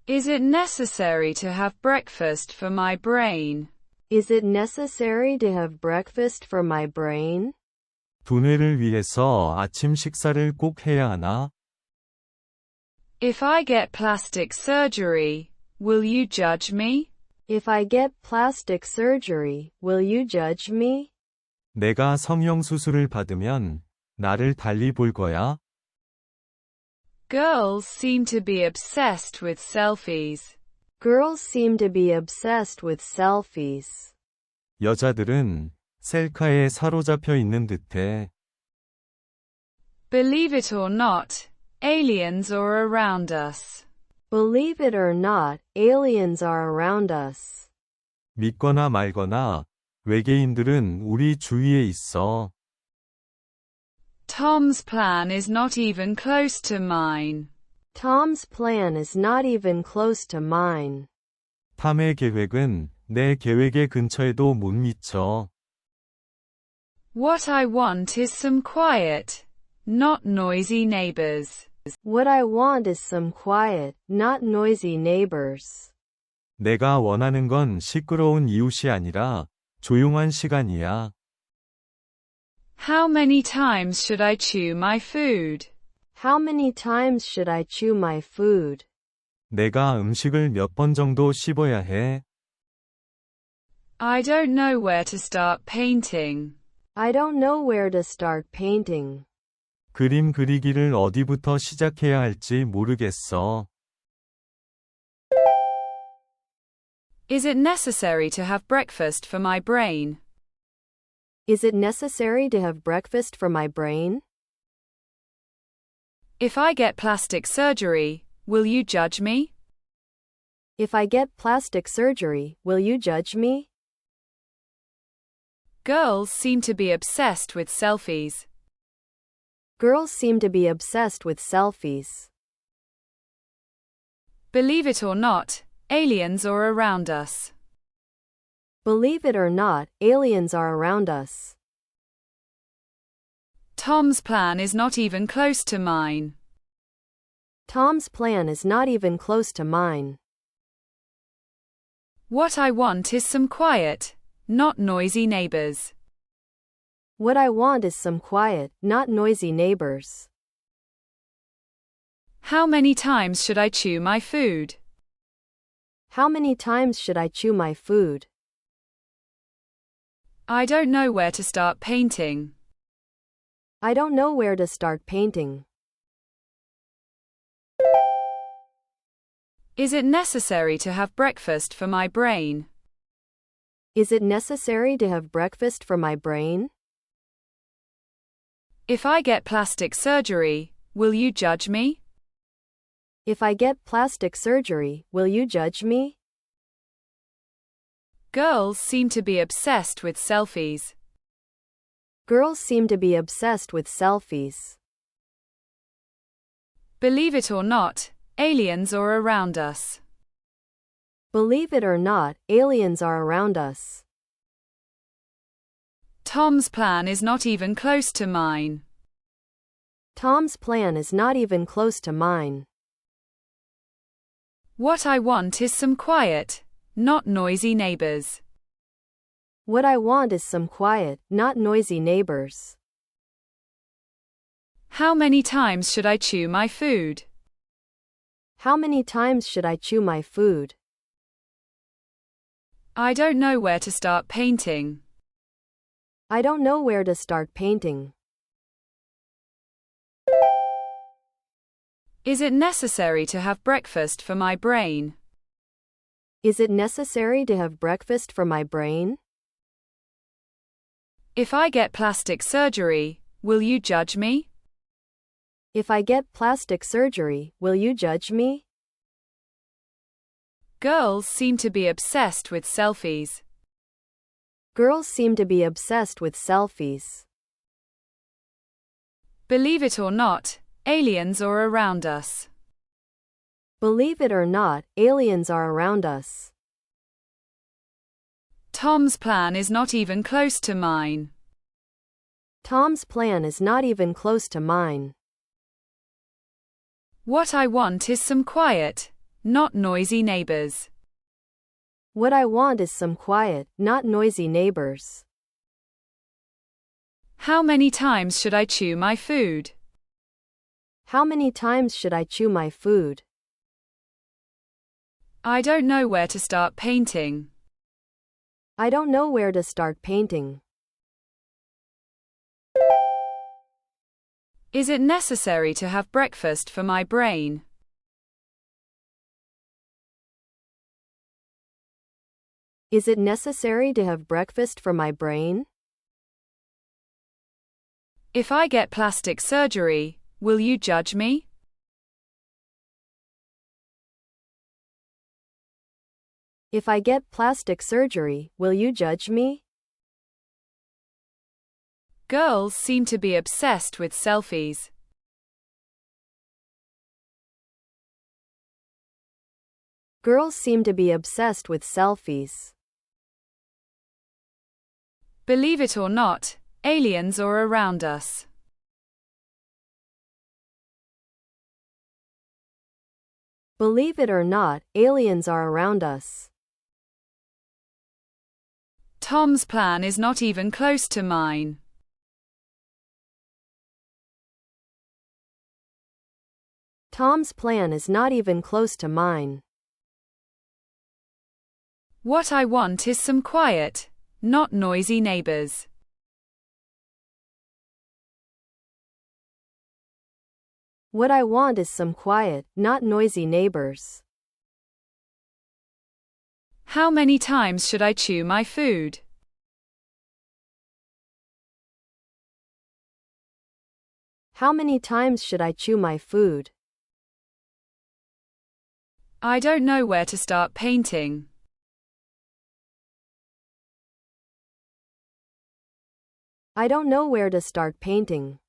Is it necessary to have breakfast for my brain? Is it necessary to have breakfast for my brain? 두뇌를 위해서 아침 식사를 꼭 해야 하나? If I get plastic surgery, will you judge me? If I get plastic surgery, will you judge me? 내가 성형수술을 받으면 나를 달리 볼 거야? Girls seem to be obsessed with selfies. Girls seem to be obsessed with selfies. 여자들은 셀카'에 사로잡혀 있는 듯해. Believe it or not, aliens are around us. Believe it or not, aliens are around us. 믿거나 말거나 외계인들은 우리 주위에 있어. Tom's plan is not even close to mine. Tom's plan is not even close to mine. 탐의 계획은 내 계획의 근처에도 못 미쳐. What I want is some quiet, not noisy neighbors. What I want is some quiet, not noisy neighbors. 내가 원하는 건 시끄러운 이웃이 아니라 조용한 시간이야. How many times should I chew my food? How many times should I chew my food? 내가 음식을 몇 번 정도 씹어야 해? I don't know where to start painting. I don't know where to start painting. 그림 그리기를 어디부터 시작해야 할지 모르겠어. Is it necessary to have breakfast for my brain? Is it necessary to have breakfast for my brain? If I get plastic surgery, will you judge me? If I get plastic surgery, will you judge me? Girls seem to be obsessed with selfies. Girls seem to be obsessed with selfies. Believe it or not, aliens are around us. Believe it or not, aliens are around us. Tom's plan is not even close to mine. Tom's plan is not even close to mine. What I want is some quiet, not noisy neighbors. What I want is some quiet, not noisy neighbors. How many times should I chew my food? How many times should I chew my food? I don't know where to start painting. I don't know where to start painting. Is it necessary to have breakfast for my brain? Is it necessary to have breakfast for my brain? If I get plastic surgery, will you judge me? If I get plastic surgery, will you judge me? Girls seem to be obsessed with selfies. Girls seem to be obsessed with selfies. Believe it or not, aliens are around us. Believe it or not, aliens are around us. Tom's plan is not even close to mine. Tom's plan is not even close to mine. What I want is some quiet, not noisy neighbors. What I want is some quiet, not noisy neighbors. How many times should I chew my food? How many times should I chew my food? I don't know where to start painting. I don't know where to start painting. Is it necessary to have breakfast for my brain? Is it necessary to have breakfast for my brain? If I get plastic surgery, will you judge me? If I get plastic surgery, will you judge me? Girls seem to be obsessed with selfies. Girls seem to be obsessed with selfies. Believe it or not, aliens are around us. Believe it or not, aliens are around us. Tom's plan is not even close to mine. Tom's plan is not even close to mine. What I want is some quiet, not noisy neighbors. What I want is some quiet, not noisy neighbors. How many times should I chew my food? How many times should I chew my food? I don't know where to start painting. I don't know where to start painting. Is it necessary to have breakfast for my brain? Is it necessary to have breakfast for my brain? If I get plastic surgery, will you judge me? If I get plastic surgery, will you judge me? Girls seem to be obsessed with selfies. Girls seem to be obsessed with selfies. Believe it or not, aliens are around us. Believe it or not, aliens are around us. Tom's plan is not even close to mine. Tom's plan is not even close to mine. What I want is some quiet, not noisy neighbors. What I want is some quiet, not noisy neighbors. How many times should I chew my food? How many times should I chew my food? I don't know where to start painting. I don't know where to start painting.